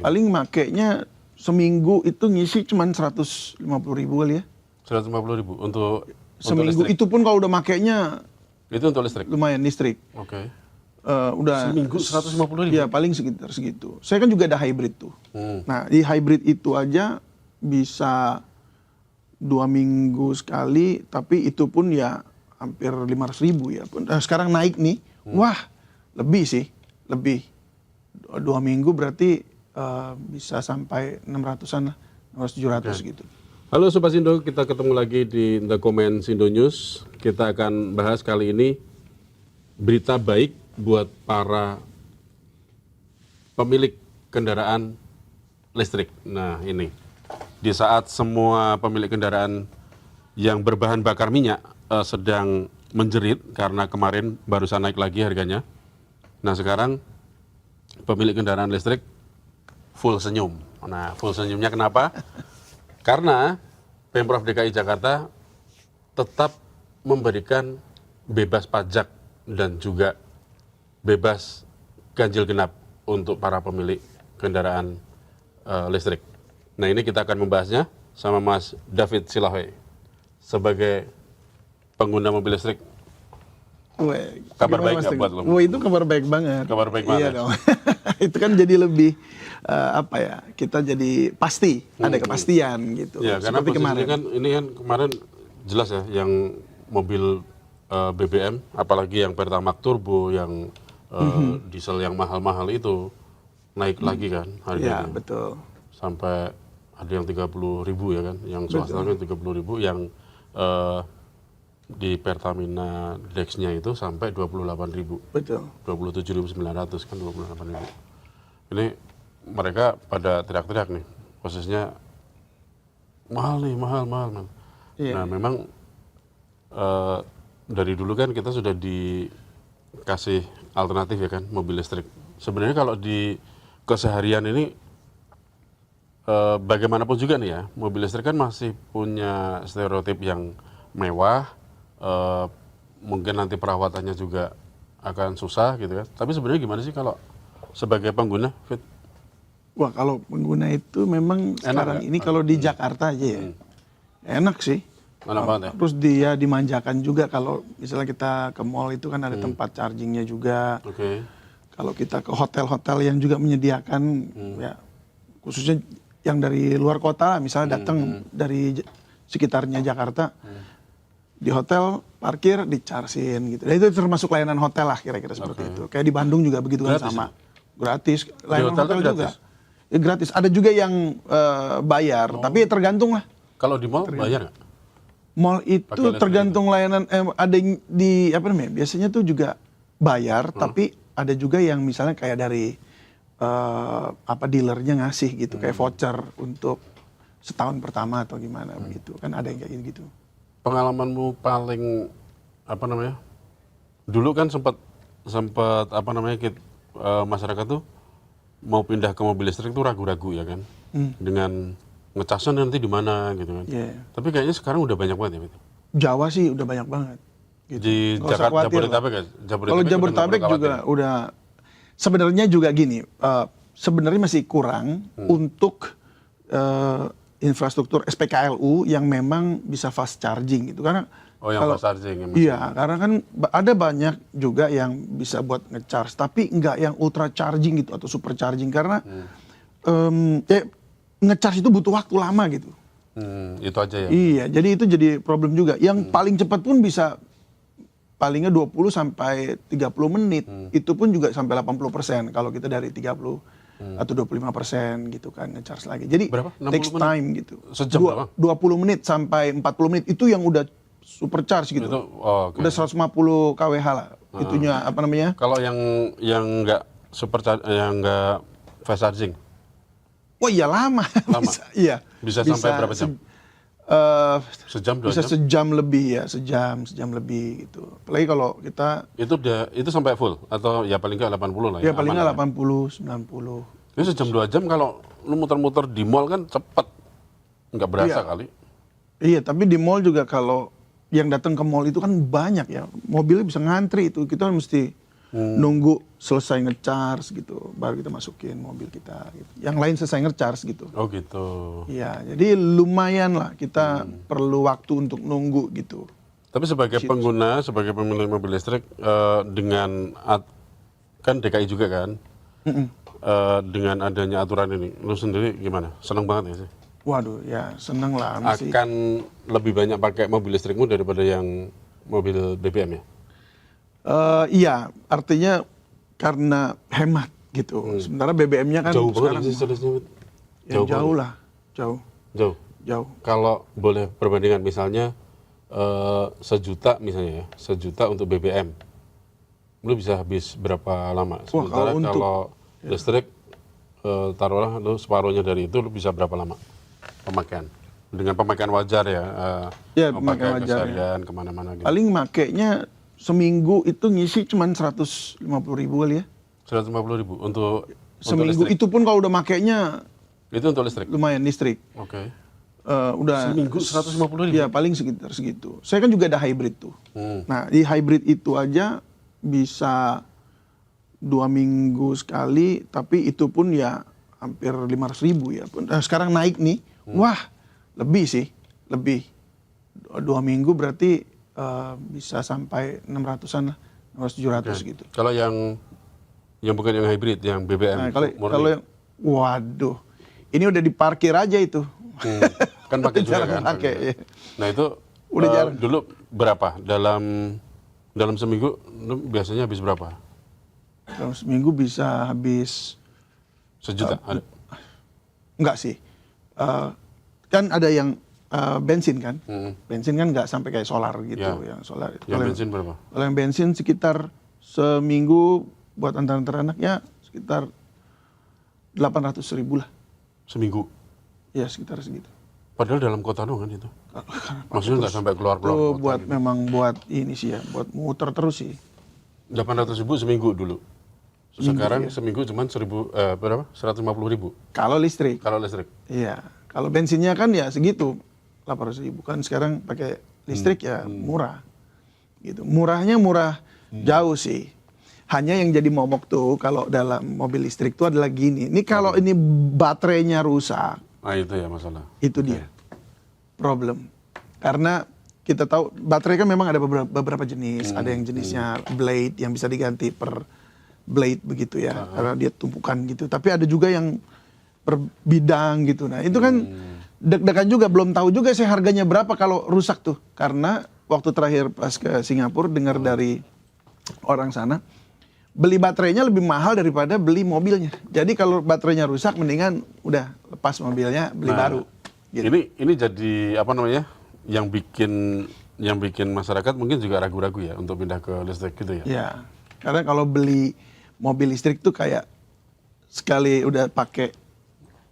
Paling makainya seminggu itu ngisi cuman 150.000 kali ya. 150.000 untuk Seminggu listrik. itu pun kalau udah makainya Itu untuk listrik. lumayan listrik. Oke. Udah Seminggu 150.000. ya paling sekitar segitu. Saya kan juga ada hybrid tuh. Nah di hybrid itu aja bisa 2 minggu sekali, tapi itu pun ya hampir 500.000 ya. Sekarang naik nih, wah lebih sih, lebih 2 minggu berarti bisa sampai 600-an lah, 600-700 gitu. Halo Sobat Sindo, kita ketemu lagi di The Comment Sindo News. Kita akan bahas kali ini berita baik buat para pemilik kendaraan listrik. Nah ini, di saat semua pemilik kendaraan yang berbahan bakar minyak sedang menjerit karena kemarin barusan naik lagi harganya. Nah sekarang pemilik kendaraan listrik full senyum. Nah full senyumnya kenapa? Karena Pemprov DKI Jakarta tetap memberikan bebas pajak dan juga bebas ganjil genap untuk para pemilik kendaraan listrik. Nah ini kita akan membahasnya sama Mas David Silahoy sebagai pengguna mobil listrik. Weh, Kabar gimana, baik Mas nggak Teguh? buat lo? Wah itu kabar baik banget. Kabar baik banget. Iya dong. Itu kan jadi lebih apa ya? Kita jadi pasti ada kepastian gitu. Ya karena Seperti posisinya kemarin. kan ini kan kemarin jelas ya yang mobil BBM, apalagi yang Pertamax turbo, yang diesel yang mahal-mahal itu naik lagi kan Ya harganya. betul. Sampai ada yang 30.000 ya kan, yang swasta kan 30.000, yang di Pertamina Dex-nya itu sampai 28.000, Betul. 27.900 kan 28.000. Ini mereka pada teriak-teriak nih, posisinya mahal nih, mahal. Iya. Nah memang dari dulu kan kita sudah dikasih alternatif ya kan, mobil listrik. Sebenarnya kalau di keseharian ini bagaimanapun juga nih ya, mobil listrik kan masih punya stereotip yang mewah, mungkin nanti perawatannya juga akan susah gitu kan. Tapi sebenarnya gimana sih kalau sebagai pengguna, Fit? Wah kalau pengguna itu memang sekarang nggak? ini kalau di Jakarta aja ya enak sih. Enak banget ya? Terus dia dimanjakan juga kalau misalnya kita ke mall itu kan ada tempat chargingnya juga. Oke. Kalau kita ke hotel-hotel yang juga menyediakan ya khususnya yang dari luar kota misalnya datang dari sekitarnya Jakarta di hotel parkir dichargein gitu. Dan itu termasuk layanan hotel lah kira-kira seperti itu. Kayak di Bandung juga begitu kan Gratis sama. Gratis. Layanan hotel hotel tuh juga. gratis? Ya, gratis. Ada juga yang bayar, tapi tergantung lah. Kalau di mall bayar nggak? Mall itu tergantung layanan ada yang di apa namanya? Biasanya tuh juga bayar, tapi ada juga yang misalnya kayak dari apa dealernya ngasih gitu, kayak voucher untuk setahun pertama atau gimana begitu. Kan ada yang kayak gitu. Pengalamanmu paling apa namanya? Dulu kan sempat apa namanya masyarakat tuh mau pindah ke mobil listrik tuh ragu-ragu ya kan, dengan ngecasnya nanti di mana gitu kan. Yeah. Tapi kayaknya sekarang udah banyak banget ya. Fit? Jawa sih udah banyak banget. Gitu. Di Nggak usah khawatir lah. Jabodetabek ya? Kalau Jabodetabek juga udah sebenarnya juga gini, sebenarnya masih kurang untuk infrastruktur SPKLU yang memang bisa fast charging gitu karena yang fast charging yang iya, karena kan ada banyak juga yang bisa buat ngecharge tapi enggak yang ultra charging gitu atau super charging karena ngecharge itu butuh waktu lama gitu. Itu aja ya. Iya, jadi itu jadi problem juga. Yang paling cepat pun bisa palingnya 20 sampai 30 menit. Itu pun juga sampai 80% kalau kita dari 30 atau 25% gitu kan ngecharge lagi. Jadi berapa? 60 takes menit? time gitu. Sejam berapa? 20 menit sampai 40 menit itu yang udah super charge gitu. Itu, okay. Udah 150 kWh lah. Itunya apa namanya? Kalau yang enggak super yang enggak fast charging? Oh iya lama. Bisa, iya. Bisa sampai berapa jam? Sejam, 2 bisa jam? sejam lebih ya, sejam lebih gitu. Apalagi kalau kita itu sampai full atau ya paling nggak 80 lah ya paling nggak 80, 90. Ini sejam 2 jam kalau lu muter-muter di mall kan cepet, nggak berasa kali. Iya, tapi di mall juga kalau yang datang ke mall itu kan banyak ya, mobilnya bisa ngantri itu, kita mesti nunggu selesai ngecharge gitu, baru kita masukin mobil kita. Gitu. Yang lain selesai ngecharge gitu. Oh gitu. Iya, jadi lumayan lah kita perlu waktu untuk nunggu gitu. Tapi sebagai pengguna, sebagai pemilik mobil listrik, kan DKI juga kan, dengan adanya aturan ini, lu sendiri gimana? Seneng banget ya sih? Waduh, ya seneng lah. Masih. Akan lebih banyak pakai mobil listrikmu daripada yang mobil BBM ya? Iya, artinya karena hemat gitu. Sementara BBM-nya kan Jauh sekarang banget sih selisihnya. jauh lah, jauh. Kalau boleh perbandingan misalnya 1 juta misalnya ya, 1 juta untuk BBM, lu bisa habis berapa lama? Sementara kalau listrik taruhlah lu separuhnya dari itu, lu bisa berapa lama pemakaian? Dengan pemakaian wajar ya, pemakaian wajar keseharian, kemana-mana gitu. Paling makainya seminggu itu ngisi cuma 150.000 kali ya. 150.000 untuk Seminggu listrik. itu pun kalau udah makainya Itu untuk listrik? lumayan listrik. Oke. Udah Seminggu 150.000? Ya paling sekitar segitu. Saya kan juga ada hybrid tuh. Nah di hybrid itu aja bisa 2 minggu sekali, tapi itu pun ya hampir 500.000 ya. Sekarang naik nih, wah lebih sih, lebih. 2 minggu berarti bisa sampai 600-an lah, 600-700 gitu. Kalau yang bukan yang hybrid, yang BBM, Nah, kalau yang, waduh, ini udah diparkir aja itu. Kan pakai juga Jarang kan? pakai, ya. Nah itu Udah jarang. dulu berapa dalam seminggu lu biasanya habis berapa? Dalam seminggu bisa habis 1 juta? Ada? enggak sih. Kan ada yang bensin kan. Bensin kan nggak sampai kayak solar gitu. Ya. Yang solar. Yang bensin berapa? Kalau yang bensin sekitar seminggu buat antar-antar anak ya sekitar 800.000 lah. Seminggu? Ya sekitar segitu. Padahal dalam kota doang kan itu? Maksudnya nggak sampai keluar-keluar Itu kota buat gitu. memang buat ini sih ya, buat muter terus sih. 800.000 seminggu dulu? Sekarang seminggu cuma 150.000 Kalau listrik. kalau listrik? Iya. Kalau bensinnya kan ya segitu. 800.000 kan sekarang pakai listrik ya murah. Gitu. Murahnya murah jauh sih. Hanya yang jadi momok tuh kalau dalam mobil listrik tuh adalah gini. Ini kalau ini baterainya rusak, Nah itu ya masalah. itu dia problem. Karena kita tahu baterai kan memang ada beberapa jenis. Ada yang jenisnya blade yang bisa diganti per blade begitu ya. Karena dia tumpukan gitu. Tapi ada juga yang per bidang gitu. Nah itu kan deg-degan juga. Belum tahu juga sih harganya berapa kalau rusak tuh. Karena waktu terakhir pas ke Singapura dengar dari orang sana, beli baterainya lebih mahal daripada beli mobilnya. Jadi kalau baterainya rusak, mendingan udah lepas mobilnya, beli baru. Gitu. Ini jadi apa namanya? Yang bikin masyarakat mungkin juga ragu-ragu ya untuk pindah ke listrik gitu ya. Ya, karena kalau beli mobil listrik tuh kayak sekali udah pakai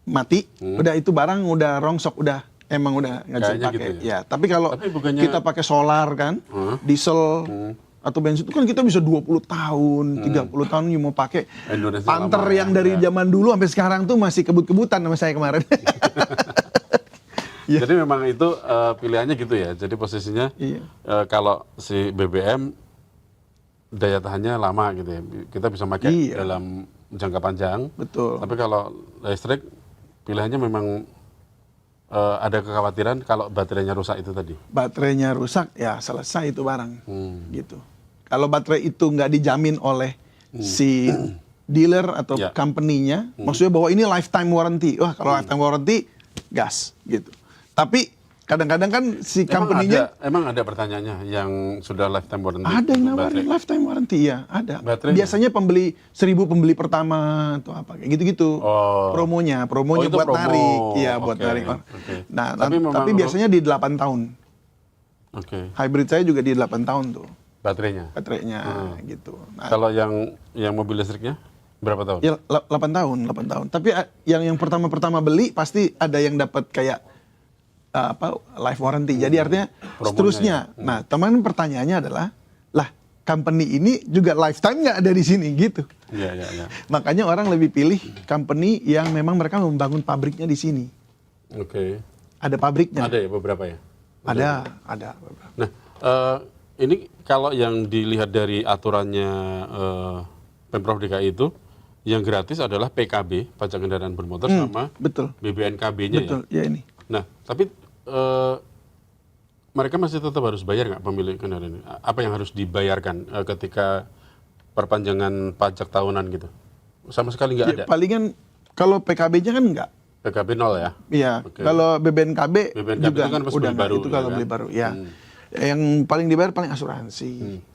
mati, udah itu barang udah rongsok, udah emang udah nggak bisa Kayaknya dipakai. gitu ya. Ya, tapi kalau bukannya- kita pakai solar kan, diesel atau bensin itu kan kita bisa 20 tahun, 30 tahun mau pakai. Indonesia Panther lama yang ya. dari zaman dulu sampai sekarang tuh masih kebut-kebutan sama saya kemarin. Iya. Jadi memang itu pilihannya gitu ya. Jadi posisinya Iya. kalau si BBM daya tahannya lama gitu ya. Kita bisa pakai Iya. dalam jangka panjang. Betul. Tapi kalau listrik pilihannya memang ada kekhawatiran kalau baterainya rusak itu tadi. Baterainya rusak ya selesai itu barang gitu. Kalau baterai itu nggak dijamin oleh si dealer atau Ya. company-nya, maksudnya bahwa ini lifetime warranty. Wah kalau lifetime warranty gas gitu. Tapi kadang-kadang kan si company-nya Emang ada pertanyaannya yang sudah lifetime warranty? ada yang untuk nawarin baterai? lifetime warranty ya, ada. Baterainya? Biasanya 1.000 pembeli pertama atau apa kayak gitu-gitu. Oh. Promonya Oh, itu buat promo. narik, iya buat Oke, narik. oke. Nah, Tapi memang tapi biasanya di 8 tahun. Oke. Hybrid saya juga di 8 tahun tuh Baterainya. baterainya gitu. Nah, Kalau yang mobil listriknya berapa tahun? ya 8 tahun. Tapi yang pertama-pertama beli pasti ada yang dapat kayak life warranty. Jadi artinya Promonya seterusnya. Nah, teman pertanyaannya adalah, lah company ini juga lifetime nggak ada di sini gitu. Iya, iya, iya. Makanya orang lebih pilih company yang memang mereka membangun pabriknya di sini. Oke. Ada pabriknya. Ada ya beberapa ya? Ada. Nah, Ini kalau yang dilihat dari aturannya Pemprov DKI itu, yang gratis adalah PKB, pajak kendaraan bermotor, sama Betul. BBNKB-nya ya. Betul. Ya ini. Nah, tapi mereka masih tetap harus bayar nggak pemilik kendaraan ini? Apa yang harus dibayarkan ketika perpanjangan pajak tahunan gitu? Sama sekali nggak ada. Ya, palingan kalau PKB-nya kan enggak. PKB 0 ya? Iya. Oke. Kalau BBNKB BBNKB juga itu kan pas udah beli baru, itu kalau ya kan? beli baru. Ya. Yang paling dibayar paling asuransi.